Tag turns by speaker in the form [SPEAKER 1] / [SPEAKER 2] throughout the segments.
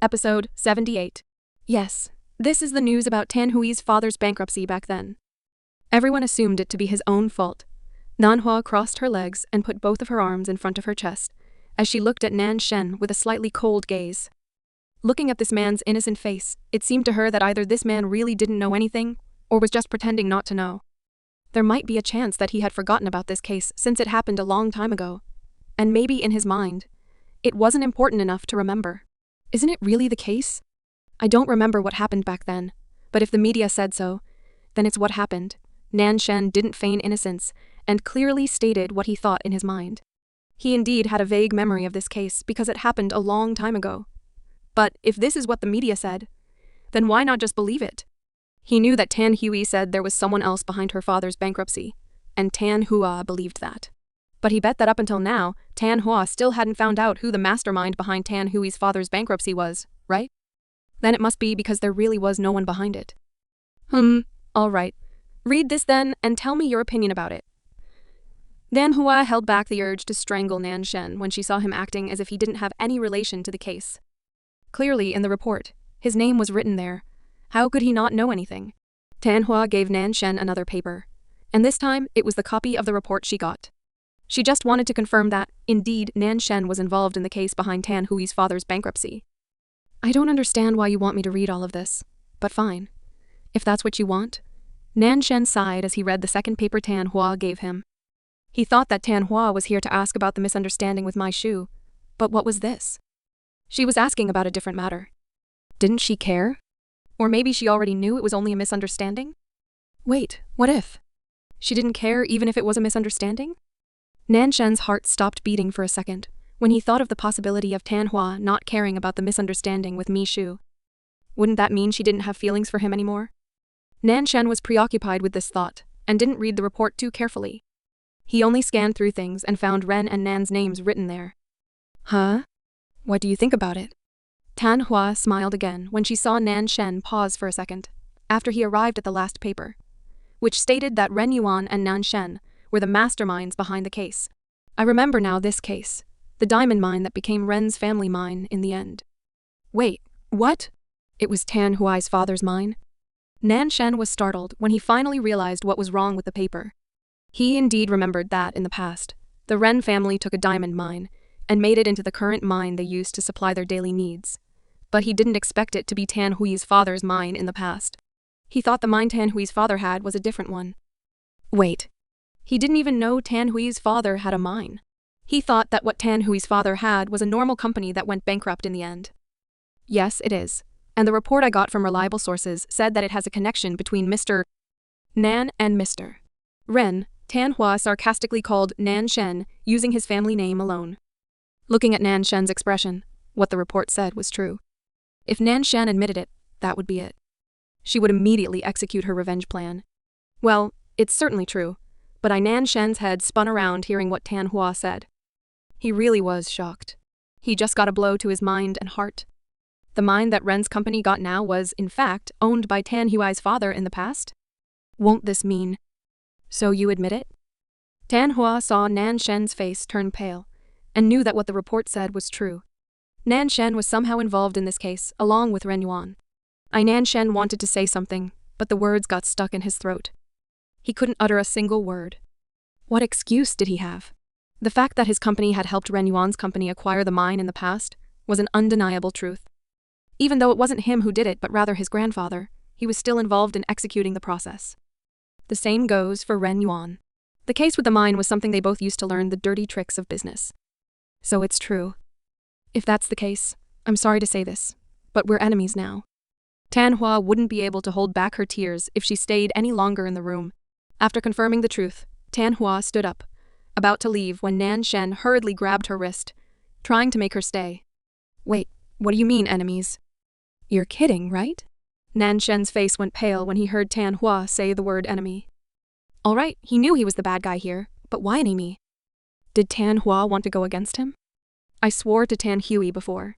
[SPEAKER 1] Episode 78. Yes, this is the news about Tan Hui's father's bankruptcy back then. Everyone assumed it to be his own fault. Nanhua crossed her legs and put both of her arms in front of her chest, as she looked at Nan Shen with a slightly cold gaze. Looking at this man's innocent face, it seemed to her that either this man really didn't know anything, or was just pretending not to know. There might be a chance that he had forgotten about this case since it happened a long time ago, and maybe in his mind, it wasn't important enough to remember. Isn't it really the case? I don't remember what happened back then, but if the media said so, then it's what happened. Nan Shen didn't feign innocence, and clearly stated what he thought in his mind. He indeed had a vague memory of this case because it happened a long time ago. But if this is what the media said, then why not just believe it? He knew that Tan Hui said there was someone else behind her father's bankruptcy, and Tan Hua believed that. But he bet that up until now, Tan Hua still hadn't found out who the mastermind behind Tan Hui's father's bankruptcy was, right? Then it must be because there really was no one behind it. All right. Read this then, and tell me your opinion about it. Nan Hua held back the urge to strangle Nan Shen when she saw him acting as if he didn't have any relation to the case. Clearly, in the report, his name was written there. How could he not know anything? Tan Hua gave Nan Shen another paper, and this time it was the copy of the report she got. She just wanted to confirm that, indeed, Nan Shen was involved in the case behind Tan Hui's father's bankruptcy. I don't understand why you want me to read all of this, but fine. If that's what you want. Nan Shen sighed as he read the second paper Tan Hua gave him. He thought that Tan Hua was here to ask about the misunderstanding with Mai Shu, but what was this? She was asking about a different matter. Didn't she care? Or maybe she already knew it was only a misunderstanding? Wait, what if? She didn't care even if it was a misunderstanding? Nan Shen's heart stopped beating for a second when he thought of the possibility of Tan Hua not caring about the misunderstanding with Mi Shu. Wouldn't that mean she didn't have feelings for him anymore? Nan Shen was preoccupied with this thought and didn't read the report too carefully. He only scanned through things and found Ren and Nan's names written there. Huh? What do you think about it? Tan Hua smiled again when she saw Nan Shen pause for a second, after he arrived at the last paper, which stated that Ren Yuan and Nan Shen were the masterminds behind the case. I remember now this case, the diamond mine that became Ren's family mine in the end. Wait, what? It was Tan Hui's father's mine? Nan Shen was startled when he finally realized what was wrong with the paper. He indeed remembered that in the past, the Ren family took a diamond mine and made it into the current mine they used to supply their daily needs. But he didn't expect it to be Tan Hui's father's mine in the past. He thought the mine Tan Hui's father had was a different one. Wait. He didn't even know Tan Hui's father had a mine. He thought that what Tan Hui's father had was a normal company that went bankrupt in the end. Yes, it is. And the report I got from reliable sources said that it has a connection between Mr. Nan and Mr. Ren. Tan Hua sarcastically called Nan Shen, using his family name alone. Looking at Nan Shen's expression, what the report said was true. If Nan Shen admitted it, that would be it. She would immediately execute her revenge plan. Well, it's certainly true, but Nan Shen's head spun around hearing what Tan Hua said. He really was shocked. He just got a blow to his mind and heart. The mine that Ren's company got now was, in fact, owned by Tan Hui's father in the past? Won't this mean? So you admit it? Tan Hua saw Nan Shen's face turn pale, and knew that what the report said was true. Nan Shen was somehow involved in this case, along with Ren Yuan. Nan Shen wanted to say something, but the words got stuck in his throat. He couldn't utter a single word. What excuse did he have? The fact that his company had helped Ren Yuan's company acquire the mine in the past was an undeniable truth. Even though it wasn't him who did it but rather his grandfather, he was still involved in executing the process. The same goes for Ren Yuan. The case with the mine was something they both used to learn the dirty tricks of business. So it's true. If that's the case, I'm sorry to say this, but we're enemies now. Tan Hua wouldn't be able to hold back her tears if she stayed any longer in the room. After confirming the truth, Tan Hua stood up, about to leave when Nan Shen hurriedly grabbed her wrist, trying to make her stay. Wait, what do you mean, enemies? You're kidding, right? Nan Shen's face went pale when he heard Tan Hua say the word enemy. All right, he knew he was the bad guy here, but why enemy? Did Tan Hua want to go against him? I swore to Tan Hui before.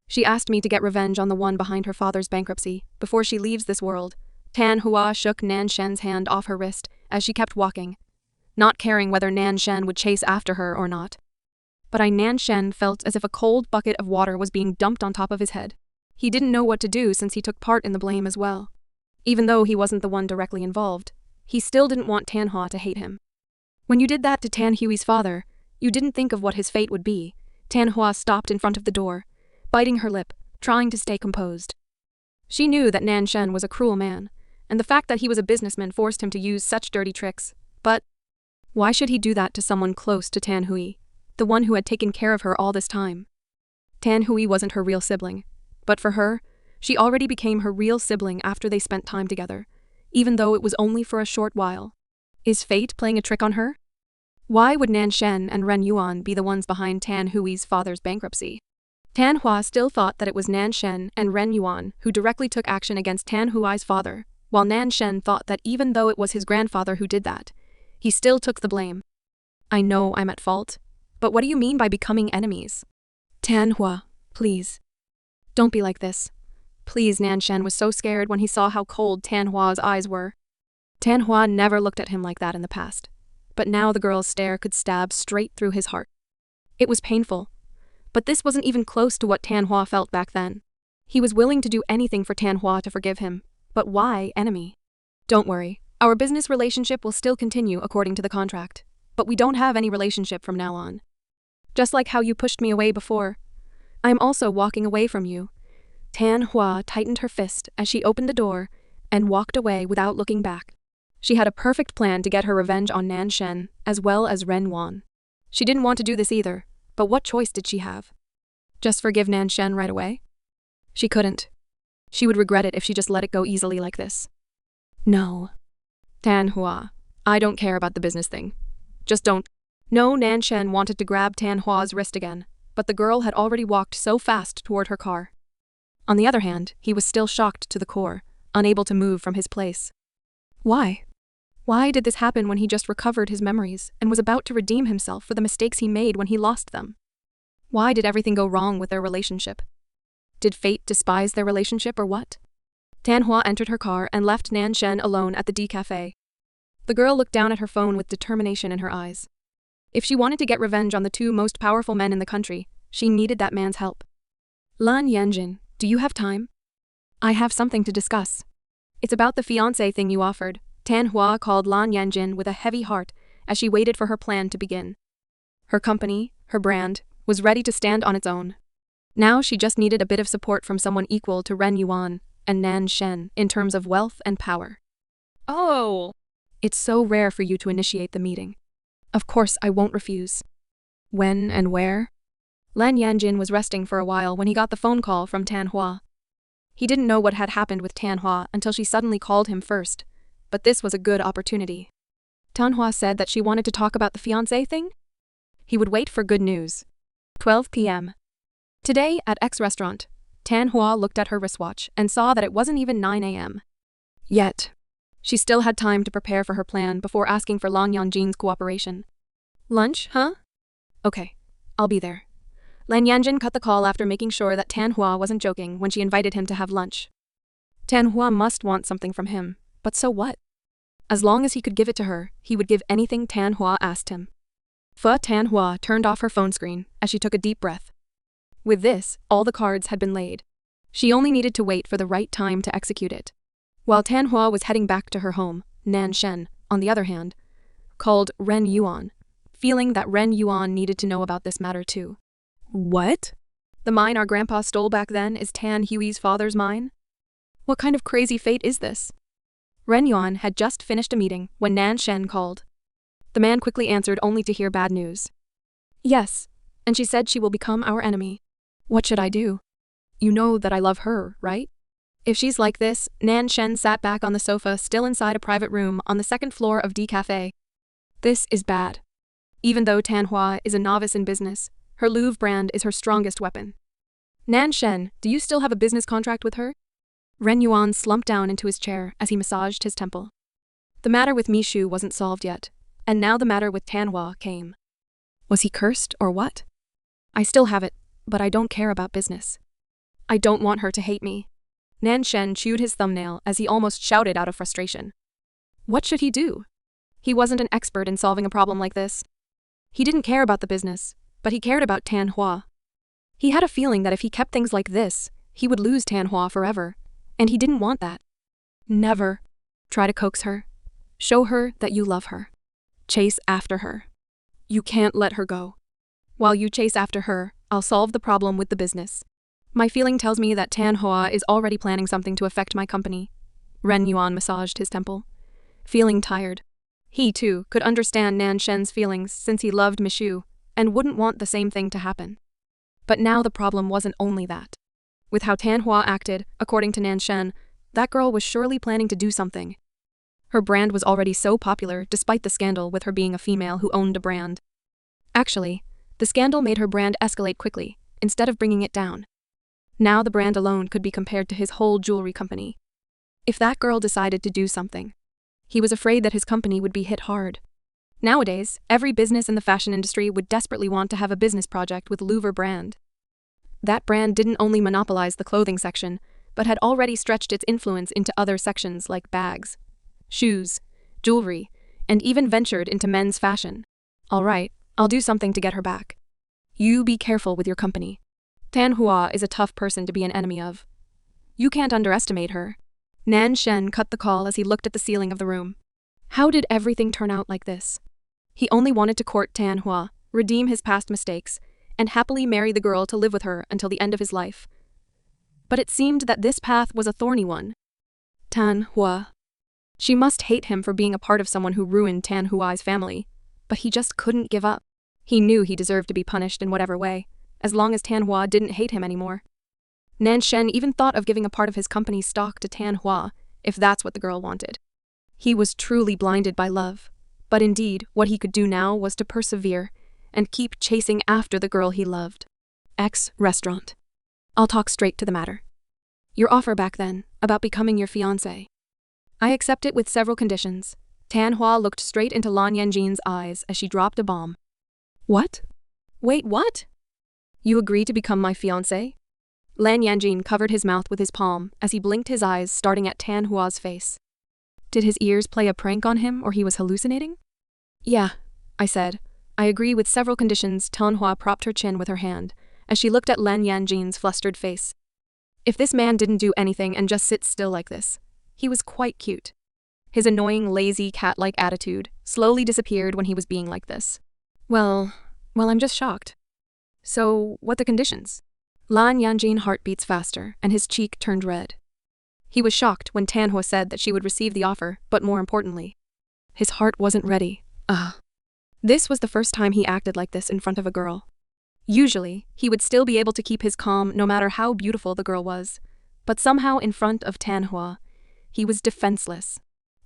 [SPEAKER 1] She asked me to get revenge on the one behind her father's bankruptcy before she leaves this world. Tan Hua shook Nan Shen's hand off her wrist as she kept walking, not caring whether Nan Shen would chase after her or not. But Nan Shen felt as if a cold bucket of water was being dumped on top of his head. He didn't know what to do since he took part in the blame as well. Even though he wasn't the one directly involved, he still didn't want Tan Hua to hate him. When you did that to Tan Hui's father, you didn't think of what his fate would be. Tan Hua stopped in front of the door, biting her lip, trying to stay composed. She knew that Nan Shen was a cruel man, and the fact that he was a businessman forced him to use such dirty tricks. But why should he do that to someone close to Tan Hui, the one who had taken care of her all this time? Tan Hui wasn't her real sibling, but for her, she already became her real sibling after they spent time together, even though it was only for a short while. Is fate playing a trick on her? Why would Nan Shen and Ren Yuan be the ones behind Tan Hui's father's bankruptcy? Tan Hua still thought that it was Nan Shen and Ren Yuan who directly took action against Tan Hui's father, while Nan Shen thought that even though it was his grandfather who did that, he still took the blame. I know I'm at fault, but what do you mean by becoming enemies? Tan Hua, please. Don't be like this. Please. Nan Shen was so scared when he saw how cold Tan Hua's eyes were. Tan Hua never looked at him like that in the past, but now the girl's stare could stab straight through his heart. It was painful, but this wasn't even close to what Tan Hua felt back then. He was willing to do anything for Tan Hua to forgive him, but why enemy? Don't worry, our business relationship will still continue according to the contract, but we don't have any relationship from now on. Just like how you pushed me away before, I am also walking away from you. Tan Hua tightened her fist as she opened the door and walked away without looking back. She had a perfect plan to get her revenge on Nan Shen as well as Ren Yuan. She didn't want to do this either, but what choice did she have? Just forgive Nan Shen right away? She couldn't. She would regret it if she just let it go easily like this. No. Tan Hua, I don't care about the business thing. Just don't. No. Nan Shen wanted to grab Tan Hua's wrist again, but the girl had already walked so fast toward her car. On the other hand, he was still shocked to the core, unable to move from his place. Why? Why did this happen when he just recovered his memories and was about to redeem himself for the mistakes he made when he lost them? Why did everything go wrong with their relationship? Did fate despise their relationship or what? Tan Hua entered her car and left Nan Shen alone at the D Cafe. The girl looked down at her phone with determination in her eyes. If she wanted to get revenge on the two most powerful men in the country, she needed that man's help. Lan Yanjin, do you have time? I have something to discuss. It's about the fiancé thing you offered. Tan Hua called Lan Yanjin with a heavy heart as she waited for her plan to begin. Her company, her brand, was ready to stand on its own. Now she just needed a bit of support from someone equal to Ren Yuan and Nan Shen in terms of wealth and power. Oh! It's so rare for you to initiate the meeting. Of course I won't refuse. When and where? Lan Yanjin was resting for a while when he got the phone call from Tan Hua. He didn't know what had happened with Tan Hua until she suddenly called him first, but this was a good opportunity. Tan Hua said that she wanted to talk about the fiancé thing? He would wait for good news. 12 p.m. Today, at X restaurant, Tan Hua looked at her wristwatch and saw that it wasn't even 9 a.m. Yet, she still had time to prepare for her plan before asking for Lan Yanjin's cooperation. Lunch, huh? Okay, I'll be there. Lan Yanjin cut the call after making sure that Tan Hua wasn't joking when she invited him to have lunch. Tan Hua must want something from him, but so what? As long as he could give it to her, he would give anything Tan Hua asked him. Tan Hua turned off her phone screen as she took a deep breath. With this, all the cards had been laid. She only needed to wait for the right time to execute it. While Tan Hua was heading back to her home, Nan Shen, on the other hand, called Ren Yuan, feeling that Ren Yuan needed to know about this matter too. What? The mine our grandpa stole back then is Tan Hui's father's mine? What kind of crazy fate is this? Ren Yuan had just finished a meeting when Nan Shen called. The man quickly answered only to hear bad news. Yes, and she said she will become our enemy. What should I do? You know that I love her, right? If she's like this, Nan Shen sat back on the sofa still inside a private room on the second floor of D Cafe. This is bad. Even though Tan Hua is a novice in business, her Louvre brand is her strongest weapon. Nan Shen, do you still have a business contract with her? Ren Yuan slumped down into his chair as he massaged his temple. The matter with Mishu wasn't solved yet, and now the matter with Tan Hua came. Was he cursed or what? I still have it, but I don't care about business. I don't want her to hate me. Nan Shen chewed his thumbnail as he almost shouted out of frustration. What should he do? He wasn't an expert in solving a problem like this. He didn't care about the business, but he cared about Tan Hua. He had a feeling that if he kept things like this, He would lose Tan Hua forever, and he didn't want that. Never. Try to coax her. Show her that you love her. Chase after her. You can't let her go. While you chase after her, I'll solve the problem with the business. My feeling tells me that Tan Hua is already planning something to affect my company. Ren Yuan massaged his temple, feeling tired. He, too, could understand Nan Shen's feelings since he loved Mishu and wouldn't want the same thing to happen. But now the problem wasn't only that. With how Tan Hua acted, according to Nan Shen, that girl was surely planning to do something. Her brand was already so popular despite the scandal with her being a female who owned a brand. Actually, the scandal made her brand escalate quickly, instead of bringing it down. Now the brand alone could be compared to his whole jewelry company. If that girl decided to do something, he was afraid that his company would be hit hard. Nowadays, every business in the fashion industry would desperately want to have a business project with Louvre brand. That brand didn't only monopolize the clothing section, but had already stretched its influence into other sections like bags, shoes, jewelry, and even ventured into men's fashion. All right, I'll do something to get her back. You be careful with your company. Tan Hua is a tough person to be an enemy of. You can't underestimate her. Nan Shen cut the call as he looked at the ceiling of the room. How did everything turn out like this? He only wanted to court Tan Hua, redeem his past mistakes, and happily marry the girl to live with her until the end of his life. But it seemed that this path was a thorny one. Tan Hua. She must hate him for being a part of someone who ruined Tan Hua's family, but he just couldn't give up. He knew he deserved to be punished in whatever way, as long as Tan Hua didn't hate him anymore. Nan Shen even thought of giving a part of his company's stock to Tan Hua, if that's what the girl wanted. He was truly blinded by love, but indeed, what he could do now was to persevere and keep chasing after the girl he loved. Restaurant. I'll talk straight to the matter. Your offer back then, about becoming your fiancé. I accept it with several conditions. Tan Hua looked straight into Lan Yanjin's eyes as she dropped a bomb. What? Wait, what? You agree to become my fiancé? Lan Yanjin covered his mouth with his palm as he blinked his eyes starting at Tan Hua's face. Did his ears play a prank on him or he was hallucinating? Yeah, I said. I agree with several conditions. Tan Hua propped her chin with her hand as she looked at Lan Yanjin's flustered face. If this man didn't do anything and just sit still like this, he was quite cute. His annoying, lazy, cat-like attitude slowly disappeared when he was being like this. Well, I'm just shocked. So, what the conditions? Lan Yanjin's heart beats faster, and his cheek turned red. He was shocked when Tan Hua said that she would receive the offer, but more importantly, his heart wasn't ready. This was the first time he acted like this in front of a girl. Usually, he would still be able to keep his calm no matter how beautiful the girl was, but somehow in front of Tan Hua, he was defenseless.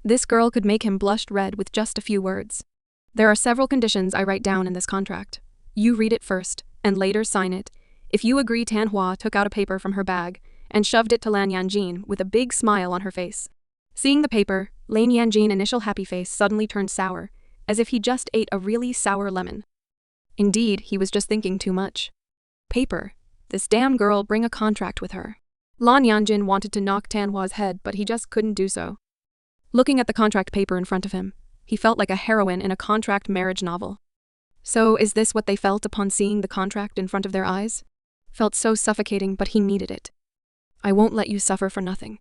[SPEAKER 1] This girl could make him blush red with just a few words. There are several conditions I write down in this contract. You read it first, and later sign it. If you agree. Tan Hua took out a paper from her bag and shoved it to Lan Yanjin with a big smile on her face. Seeing the paper, Lan Yanjin's initial happy face suddenly turned sour, as if he just ate a really sour lemon. Indeed, he was just thinking too much. Paper. This damn girl bring a contract with her. Lan Yanjin wanted to knock Tan Hua's head, but he just couldn't do so. Looking at the contract paper in front of him, he felt like a heroine in a contract marriage novel. So is this what they felt upon seeing the contract in front of their eyes? Felt so suffocating, but he needed it. I won't let you suffer for nothing.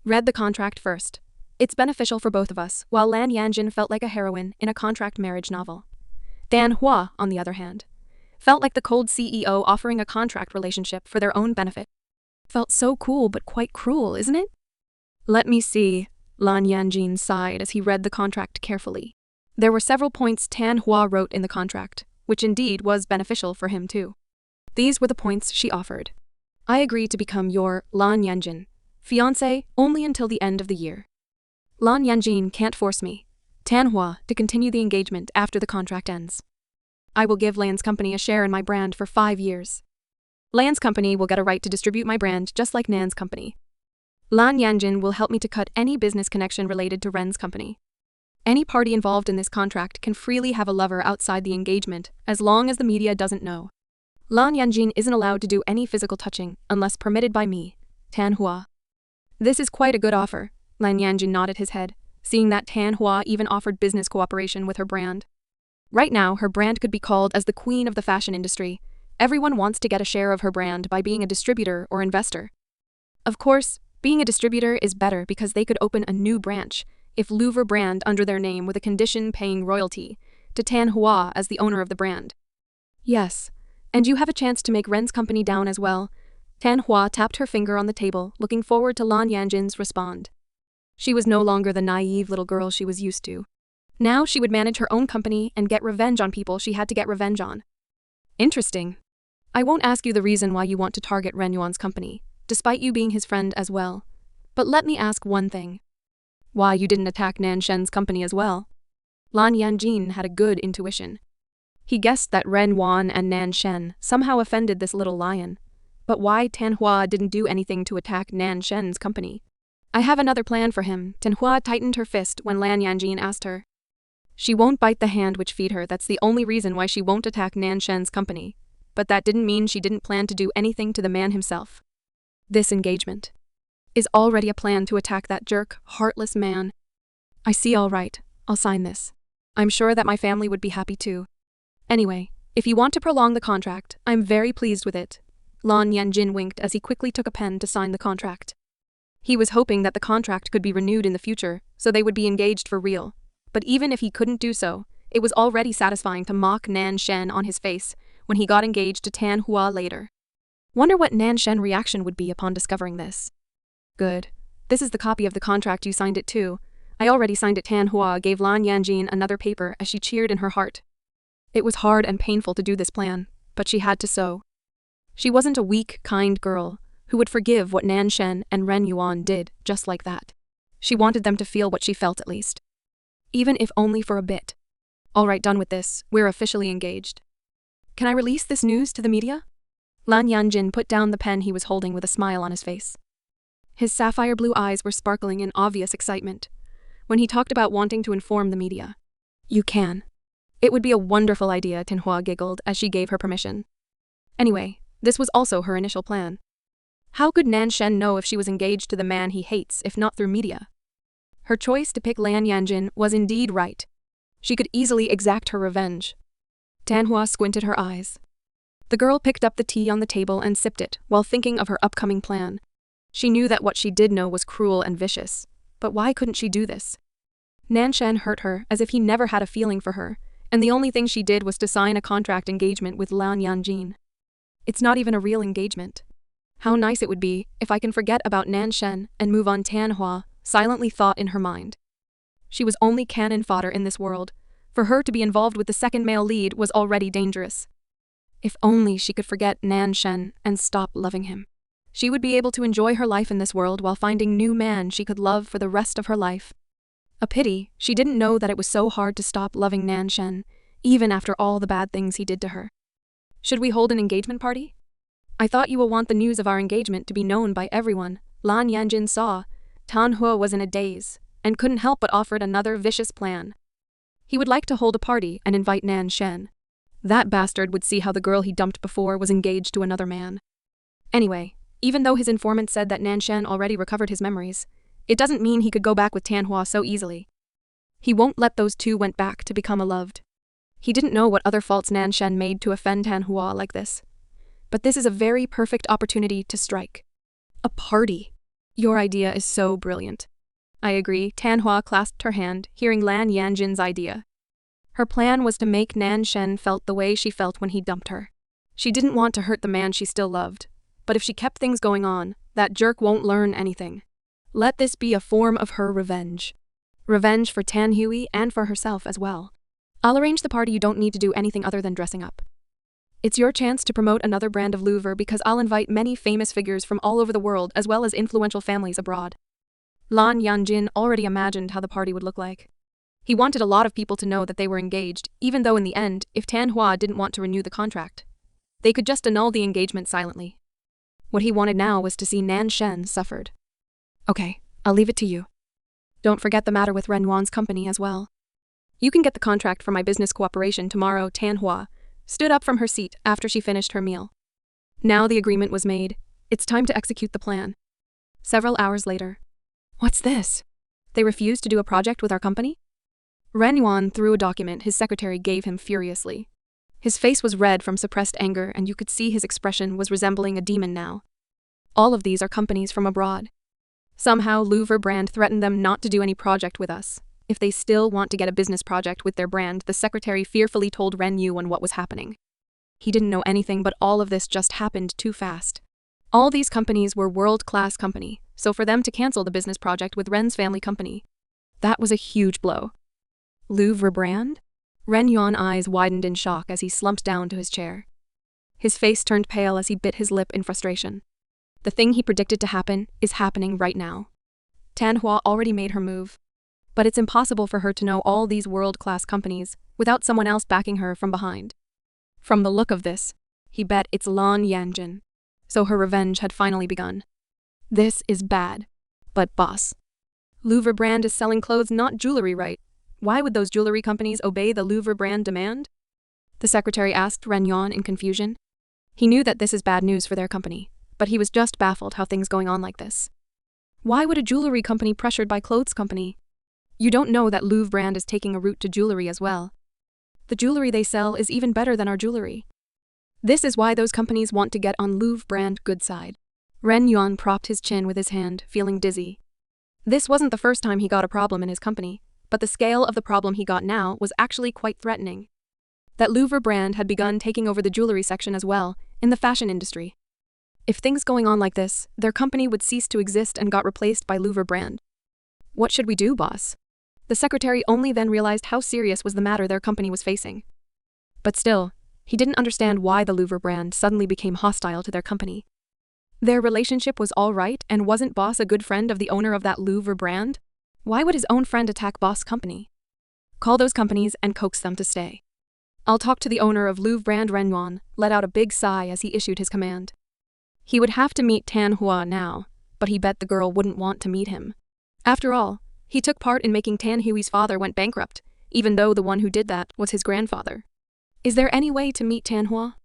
[SPEAKER 1] Read the contract first. It's beneficial for both of us, while Lan Yanjin felt like a heroine in a contract marriage novel. Tan Hua, on the other hand, felt like the cold CEO offering a contract relationship for their own benefit. Felt so cool but quite cruel, isn't it? Let me see. Lan Yanjin sighed as he read the contract carefully. There were several points Tan Hua wrote in the contract, which indeed was beneficial for him too. These were the points she offered. I agree to become your, Lan Yanjin, fiancé only until the end of the year. Lan Yanjin can't force me, Tan Hua, to continue the engagement after the contract ends. I will give Lan's company a share in my brand for 5 years. Lan's company will get a right to distribute my brand just like Nan's company. Lan Yanjin will help me to cut any business connection related to Ren's company. Any party involved in this contract can freely have a lover outside the engagement as long as the media doesn't know. Lan Yanjin isn't allowed to do any physical touching unless permitted by me, Tan Hua. This is quite a good offer. Lan Yanjin nodded his head, seeing that Tan Hua even offered business cooperation with her brand. Right now, her brand could be called as the queen of the fashion industry, Everyone wants to get a share of her brand by being a distributor or investor. Of course, being a distributor is better because they could open a new branch, if Louvre brand under their name with a condition paying royalty to Tan Hua as the owner of the brand. Yes, and you have a chance to make Ren's company down as well. Tan Hua tapped her finger on the table, looking forward to Lan Yanjin's respond. She was no longer the naive little girl she was used to. Now she would manage her own company and get revenge on people she had to get revenge on. Interesting. I won't ask you the reason why you want to target Ren Yuan's company, despite you being his friend as well. But let me ask one thing. Why you didn't attack Nan Shen's company as well? Lan Yanjin had a good intuition. He guessed that Ren Yuan and Nan Shen somehow offended this little lion. But why Tan Hua didn't do anything to attack Nan Shen's company? I have another plan for him. Tan Hua tightened her fist when Lan Yanjin asked her. She won't bite the hand which feed her. That's the only reason why she won't attack Nan Shen's company. But that didn't mean she didn't plan to do anything to the man himself. This engagement is already a plan to attack that jerk, heartless man. I see, all right. I'll sign this. I'm sure that my family would be happy too. Anyway, if you want to prolong the contract, I'm very pleased with it. Lan Yanjin winked as he quickly took a pen to sign the contract. He was hoping that the contract could be renewed in the future, so they would be engaged for real. But even if he couldn't do so, it was already satisfying to mock Nan Shen on his face when he got engaged to Tan Hua later. Wonder what Nan Shen's reaction would be upon discovering this. Good. This is the copy of the contract you signed it too. I already signed it. Tan Hua gave Lan Yanjin another paper as she cheered in her heart. It was hard and painful to do this plan, but she had to so. She wasn't a weak, kind girl who would forgive what Nan Shen and Ren Yuan did just like that. She wanted them to feel what she felt at least. Even if only for a bit. All right, done with this. We're officially engaged. Can I release this news to the media? Lan Yanjin put down the pen he was holding with a smile on his face. His sapphire blue eyes were sparkling in obvious excitement when he talked about wanting to inform the media. You can. It would be a wonderful idea, Tan Hua giggled as she gave her permission. Anyway, this was also her initial plan. How could Nan Shen know if she was engaged to the man he hates if not through media? Her choice to pick Lan Yanjin was indeed right. She could easily exact her revenge. Tan Hua squinted her eyes. The girl picked up the tea on the table and sipped it while thinking of her upcoming plan. She knew that what she did know was cruel and vicious, but why couldn't she do this? Nan Shen hurt her as if he never had a feeling for her, and the only thing she did was to sign a contract engagement with Lan Yanjin. It's not even a real engagement. How nice it would be if I can forget about Nan Shen and move on. Tan Hua silently thought in her mind. She was only cannon fodder in this world. For her to be involved with the second male lead was already dangerous. If only she could forget Nan Shen and stop loving him. She would be able to enjoy her life in this world while finding new man she could love for the rest of her life. A pity she didn't know that it was so hard to stop loving Nan Shen, even after all the bad things he did to her. Should we hold an engagement party? I thought you will want the news of our engagement to be known by everyone. Lan Yanjin saw. Tan Hua was in a daze and couldn't help but offered another vicious plan. He would like to hold a party and invite Nan Shen. That bastard would see how the girl he dumped before was engaged to another man. Anyway, even though his informant said that Nan Shen already recovered his memories, it doesn't mean he could go back with Tan Hua so easily. He won't let those two went back to become loved. He didn't know what other faults Nan Shen made to offend Tan Hua like this. But this is a very perfect opportunity to strike. A party. Your idea is so brilliant. I agree. Tan Hua clasped her hand, hearing Lan Yanjin's idea. Her plan was to make Nan Shen felt the way she felt when he dumped her. She didn't want to hurt the man she still loved, but if she kept things going on, that jerk won't learn anything. Let this be a form of her revenge. Revenge for Tan Hui and for herself as well. I'll arrange the party. You don't need to do anything other than dressing up. It's your chance to promote another brand of Louvre because I'll invite many famous figures from all over the world as well as influential families abroad. Lan Yanjin already imagined how the party would look like. He wanted a lot of people to know that they were engaged, even though in the end, if Tan Hua didn't want to renew the contract, they could just annul the engagement silently. What he wanted now was to see Nan Shen suffered. Okay, I'll leave it to you. Don't forget the matter with Ren Yuan's company as well. You can get the contract for my business cooperation tomorrow. Tan Hua stood up from her seat after she finished her meal. Now the agreement was made. It's time to execute the plan. Several hours later. What's this? They refused to do a project with our company? Ren Yuan threw a document his secretary gave him furiously. His face was red from suppressed anger, and you could see his expression was resembling a demon now. All of these are companies from abroad. Somehow Louvre brand threatened them not to do any project with us. If they still want to get a business project with their brand, the secretary fearfully told Ren Yuan what was happening. He didn't know anything, but all of this just happened too fast. All these companies were world-class company, so for them to cancel the business project with Ren's family company, that was a huge blow. Louvre brand? Ren Yuan's eyes widened in shock as he slumped down to his chair. His face turned pale as he bit his lip in frustration. The thing he predicted to happen is happening right now. Tan Hua already made her move, but it's impossible for her to know all these world-class companies without someone else backing her from behind. From the look of this, he bet it's Lan Yanjin. So her revenge had finally begun. This is bad. But boss, Louvre brand is selling clothes, not jewelry, right? Why would those jewelry companies obey the Louvre brand demand? The secretary asked Ren Yuan in confusion. He knew that this is bad news for their company, but he was just baffled how things going on like this. Why would a jewelry company pressured by clothes company? You don't know that Louvre brand is taking a route to jewelry as well. The jewelry they sell is even better than our jewelry. This is why those companies want to get on Louvre brand good side. Ren Yuan propped his chin with his hand, feeling dizzy. This wasn't the first time he got a problem in his company, but the scale of the problem he got now was actually quite threatening. That Louvre brand had begun taking over the jewelry section as well, in the fashion industry. If things going on like this, their company would cease to exist and got replaced by Louvre brand. What should we do, boss? The secretary only then realized how serious was the matter their company was facing. But still, he didn't understand why the Louvre brand suddenly became hostile to their company. Their relationship was all right, and wasn't boss a good friend of the owner of that Louvre brand? Why would his own friend attack boss company? Call those companies and coax them to stay. I'll talk to the owner of Louvre brand. Ren Yuan let out a big sigh as he issued his command. He would have to meet Tan Hua now, but he bet the girl wouldn't want to meet him. After all, he took part in making Tan Hui's father went bankrupt, even though the one who did that was his grandfather. Is there any way to meet Tan Hua?